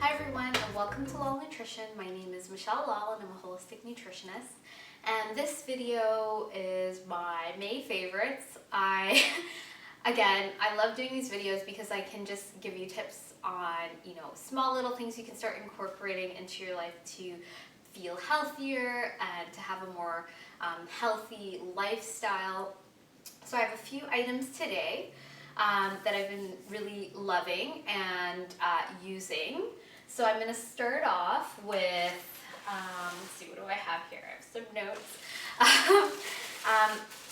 Hi everyone, and welcome to L.A.L.L Nutrition. My name is L.A.L.L and I'm a holistic nutritionist. And this video is my May favorites. Again, I love doing these videos because I can just give you tips on, small little things you can start incorporating into your life to feel healthier and to have a more healthy lifestyle. So I have a few items today that I've been really loving and using. So I'm going to start off with, let's see, what do I have here? I have some notes.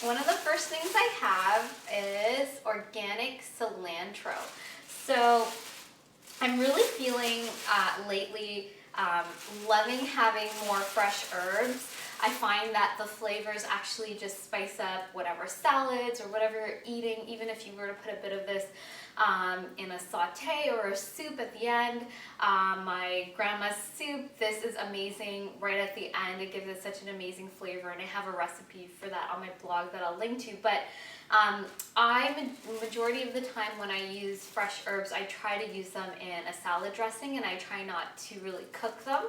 One of the first things I have is organic cilantro. So I'm really feeling lately loving having more fresh herbs. I find that the flavors actually just spice up whatever salads or whatever you're eating, even if you were to put a bit of this in a saute or a soup at the end. My grandma's soup, this is amazing right at the end. It gives it such an amazing flavor, and I have a recipe for that on my blog that I'll link to. But majority of the time when I use fresh herbs, I try to use them in a salad dressing, and I try not to really cook them.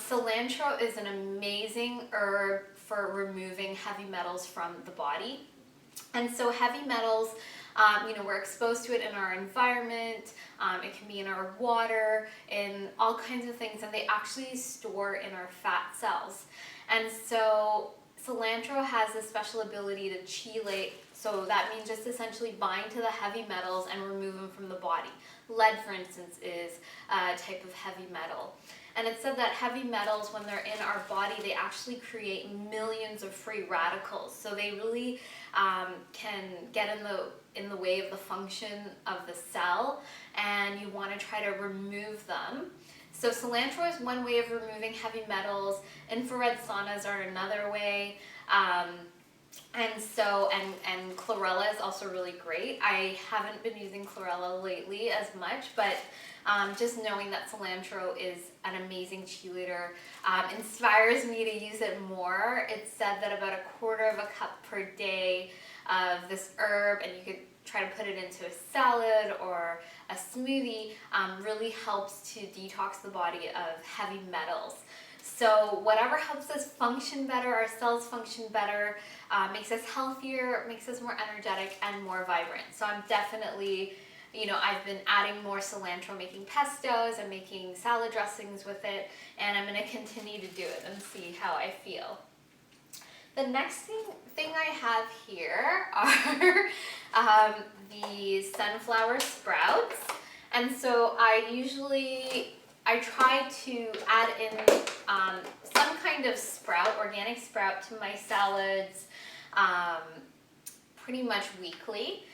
Cilantro is an amazing herb for removing heavy metals from the body. And so heavy metals, we're exposed to it in our environment, it can be in our water, in all kinds of things, and they actually store in our fat cells. And so cilantro has a special ability to chelate, so that means just essentially bind to the heavy metals and remove them from the body. Lead, for instance, is a type of heavy metal. And it's said that heavy metals, when they're in our body, they actually create millions of free radicals. So they really can get in the way of the function of the cell, and you want to try to remove them. So cilantro is one way of removing heavy metals. Infrared saunas are another way. And chlorella is also really great. I haven't been using chlorella lately as much, but just knowing that cilantro is an amazing chelator inspires me to use it more. It's said that about 1/4 of a cup per day of this herb, and you could try to put it into a salad or a smoothie, really helps to detox the body of heavy metals. So whatever helps us function better, our cells function better, makes us healthier, makes us more energetic and more vibrant. So I'm definitely, I've been adding more cilantro, making pestos and making salad dressings with it, and I'm going to continue to do it and see how I feel. The next thing I have here are the sunflower sprouts. And so I try to add in some kind of sprout, organic sprout, to my salads pretty much weekly.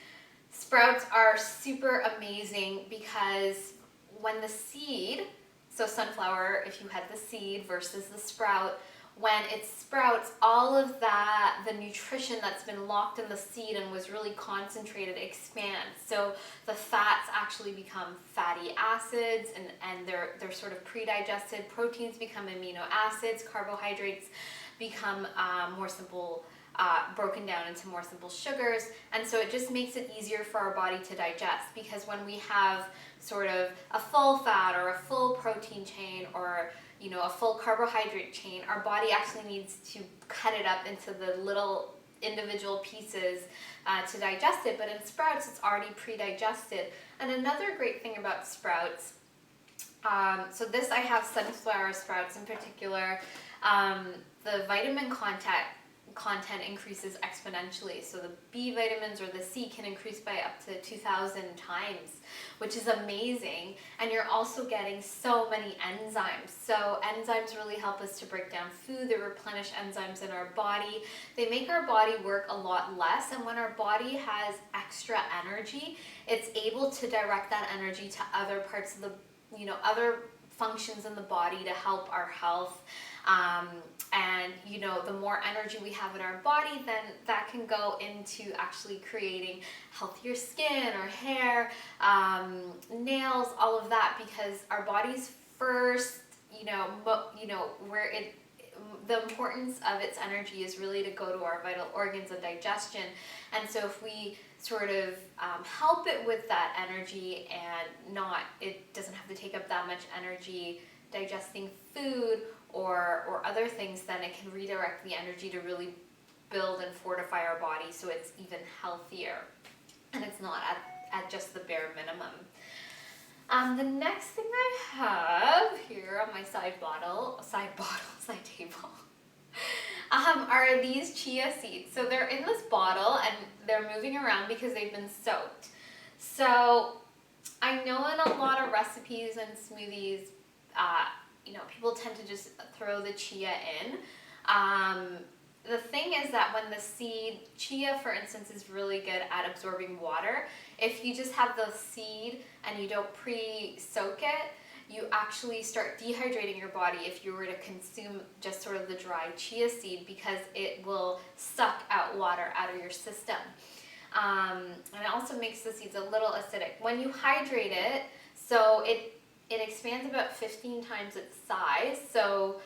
Sprouts are super amazing because when the seed, so sunflower, if you had the seed versus the sprout, when it sprouts, all of the nutrition that's been locked in the seed and was really concentrated expands. So the fats actually become fatty acids, and they're sort of pre-digested. Proteins become amino acids. Carbohydrates become more simple, broken down into more simple sugars. And so it just makes it easier for our body to digest, because when we have sort of a full fat or a full protein chain or a full carbohydrate chain, our body actually needs to cut it up into the little individual pieces to digest it. But in sprouts, it's already pre-digested. And another great thing about sprouts, so this, I have sunflower sprouts in particular, the vitamin content increases exponentially. So the B vitamins or the C can increase by up to 2,000 times, which is amazing. And you're also getting so many enzymes. So enzymes really help us to break down food. They replenish enzymes in our body. They make our body work a lot less. And when our body has extra energy, it's able to direct that energy to other parts of the, other functions in the body to help our health. And the more energy we have in our body, then that can go into actually creating healthier skin or hair, nails, all of that, because our body's first, the importance of its energy is really to go to our vital organs and digestion. And so if we sort of help it with that energy, and it doesn't have to take up that much energy digesting food or other things, then it can redirect the energy to really build and fortify our body so it's even healthier and it's not at just the bare minimum. The next thing I have here on my side table, are these chia seeds. So they're in this bottle and they're moving around because they've been soaked. So I know in a lot of recipes and smoothies, people tend to just throw the chia in. The thing is that when the chia for instance is really good at absorbing water, if you just have the seed and you don't pre-soak it, you actually start dehydrating your body if you were to consume just sort of the dry chia seed, because it will suck out water out of your system. And it also makes the seeds a little acidic. When you hydrate it, so it expands about 15 times its size. So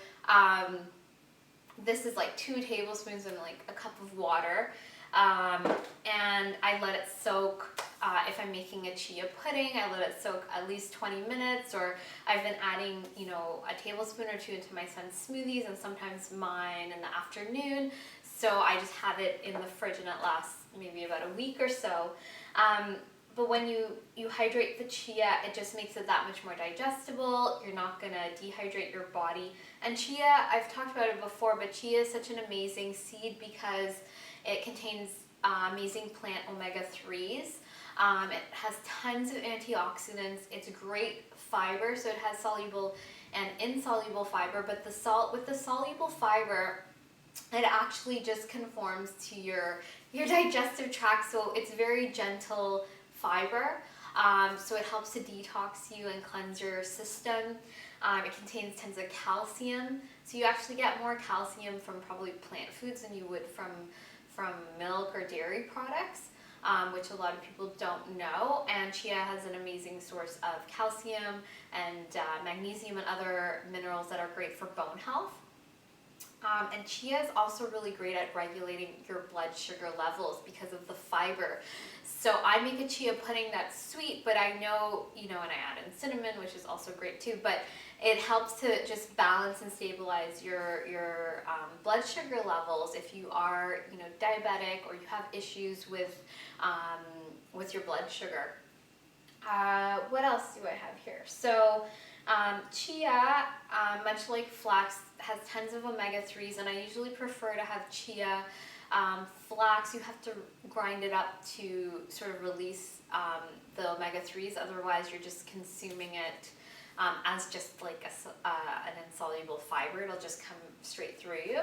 this is like 2 tablespoons in like a cup of water. And I let it soak, if I'm making a chia pudding, I let it soak at least 20 minutes, or I've been adding, a tablespoon or 2 into my son's smoothies and sometimes mine in the afternoon. So I just have it in the fridge and it lasts maybe about a week or so. But when you hydrate the chia, it just makes it that much more digestible. You're not gonna dehydrate your body. And chia, I've talked about it before, but chia is such an amazing seed because it contains amazing plant omega-3s. It has tons of antioxidants. It's great fiber, so it has soluble and insoluble fiber. But with the soluble fiber, it actually just conforms to your digestive tract, so it's very gentle fiber. So it helps to detox you and cleanse your system. It contains tons of calcium, so you actually get more calcium from probably plant foods than you would from milk or dairy products, which a lot of people don't know. And chia has an amazing source of calcium and magnesium and other minerals that are great for bone health. And chia is also really great at regulating your blood sugar levels because of the fiber. So I make a chia pudding that's sweet, but I know, and I add in cinnamon, which is also great too, but it helps to just balance and stabilize your blood sugar levels if you are, diabetic or you have issues with your blood sugar. What else do I have here? So chia, much like flax, has tons of omega-3s, and I usually prefer to have chia. Flax, you have to grind it up to sort of release the omega-3s, otherwise you're just consuming it as just like an insoluble fiber. It'll just come straight through you.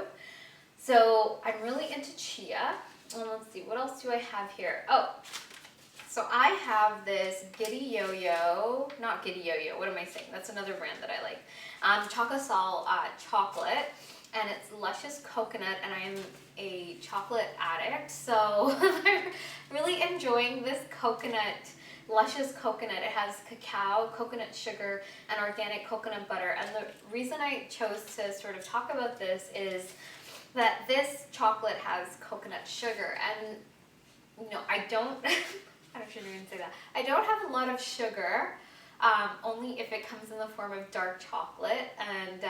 So I'm really into chia. And let's see, what else do I have here? Oh, so I have this Giddy Yo-Yo, not Giddy Yo-Yo, what am I saying? That's another brand that I like. Chocosol chocolate, and it's luscious coconut, and I am a chocolate addict, so I'm really enjoying this luscious coconut. It has cacao, coconut sugar, and organic coconut butter. And the reason I chose to sort of talk about this is that this chocolate has coconut sugar, and I don't I shouldn't even say that. I don't have a lot of sugar, only if it comes in the form of dark chocolate, and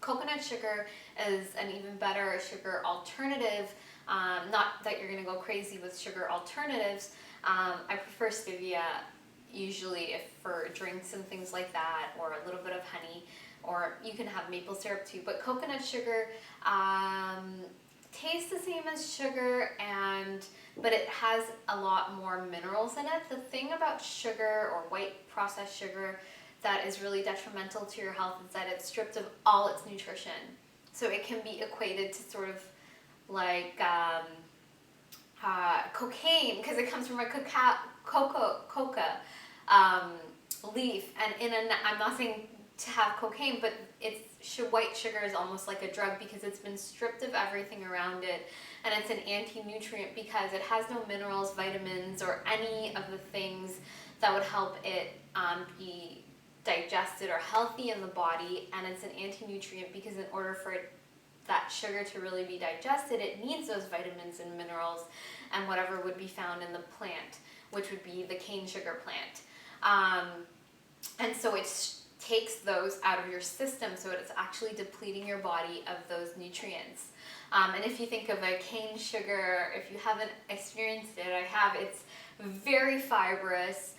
coconut sugar is an even better sugar alternative. Not that you're going to go crazy with sugar alternatives. I prefer stevia usually for drinks and things like that, or a little bit of honey, or you can have maple syrup too. But coconut sugar tastes the same as sugar, but it has a lot more minerals in it. The thing about sugar or white processed sugar that is really detrimental to your health is that it's stripped of all its nutrition. So it can be equated to sort of like cocaine, because it comes from a coca leaf. And I'm not saying to have cocaine, but white sugar is almost like a drug because it's been stripped of everything around it, and it's an anti-nutrient because it has no minerals, vitamins, or any of the things that would help it be digested or healthy in the body. And it's an anti-nutrient because in order for it that sugar to really be digested, it needs those vitamins and minerals and whatever would be found in the plant, which would be the cane sugar plant. And so it takes those out of your system, so it's actually depleting your body of those nutrients. And if you think of a cane sugar, if you haven't experienced it, I have, it's very fibrous.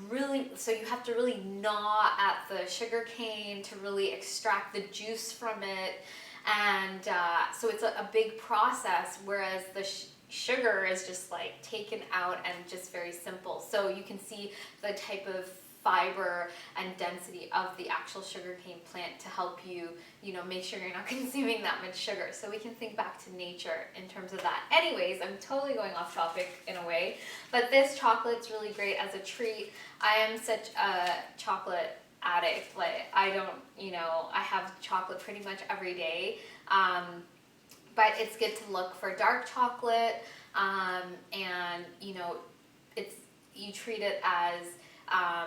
Really, so you have to really gnaw at the sugar cane to really extract the juice from it. And so it's a big process, whereas the sugar is just like taken out and just very simple. So you can see the type of fiber and density of the actual sugarcane plant to help you, make sure you're not consuming that much sugar. So we can think back to nature in terms of that. Anyways, I'm totally going off topic in a way, but this chocolate's really great as a treat. I am such a chocolate addict. Like, I don't, I have chocolate pretty much every day. But it's good to look for dark chocolate, and you treat it as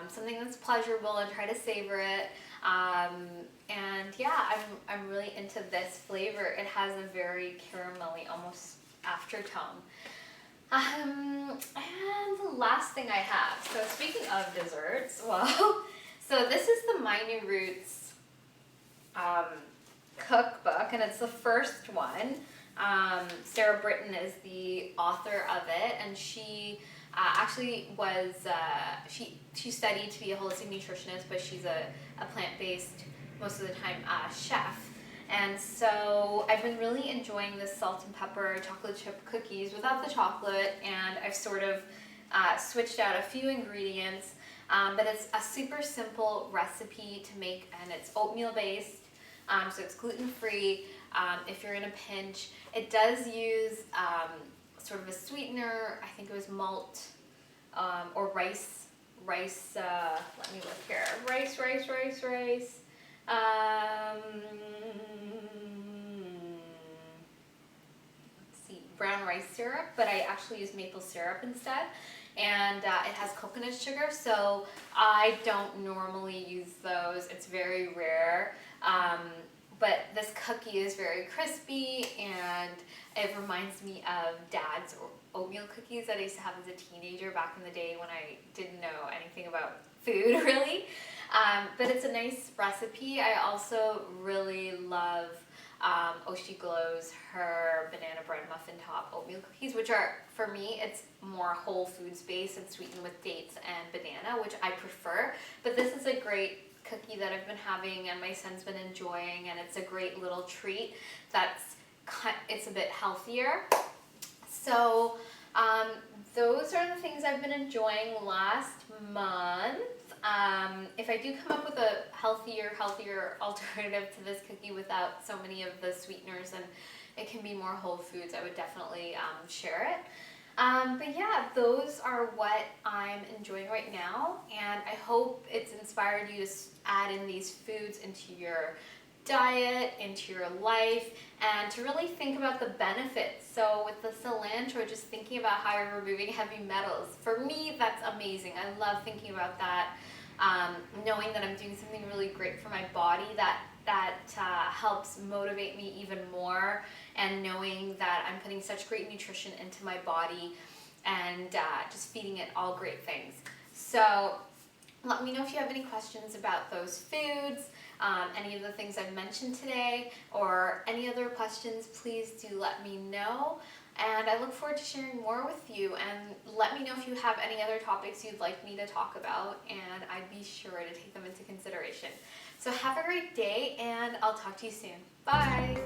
something that's pleasurable and try to savor it. And yeah, I'm really into this flavor. It has a very caramelly, almost aftertone. And the last thing I have, so speaking of desserts, well, so this is the My New Roots cookbook, and it's the first one. Sarah Britton is the author of it, and she actually was, she studied to be a holistic nutritionist, but she's a plant-based, most of the time, chef. And so I've been really enjoying this salt and pepper chocolate chip cookies without the chocolate, and I've sort of switched out a few ingredients, but it's a super simple recipe to make, and it's oatmeal based, so it's gluten-free. If you're in a pinch, it does use sort of a sweetener. I think it was malt or rice. Let me look here. Rice. Let's see, brown rice syrup, but I actually use maple syrup instead. And it has coconut sugar, so I don't normally use those. It's very rare. But this cookie is very crispy, and it reminds me of Dad's oatmeal cookies that I used to have as a teenager back in the day when I didn't know anything about food, really. But it's a nice recipe. I also really love Oshi Glow's, her banana bread muffin top oatmeal cookies, which are, for me, it's more whole foods based and sweetened with dates and banana, which I prefer. But this is a great cookie that I've been having and my son's been enjoying, and it's a great little treat it's a bit healthier. So those are the things I've been enjoying last month. If I do come up with a healthier alternative to this cookie without so many of the sweeteners, and it can be more whole foods, I would definitely share it. But yeah, those are what I'm enjoying right now, and I hope it's inspired you to add in these foods into your diet, into your life, and to really think about the benefits. So with the cilantro, just thinking about how you're removing heavy metals, for me, that's amazing. I love thinking about that, knowing that I'm doing something really great for my body that helps motivate me even more, and knowing that I'm putting such great nutrition into my body and just feeding it all great things. So let me know if you have any questions about those foods, any of the things I've mentioned today, or any other questions, please do let me know. And I look forward to sharing more with you, and let me know if you have any other topics you'd like me to talk about, and I'd be sure to take them into consideration. So have a great day, and I'll talk to you soon. Bye!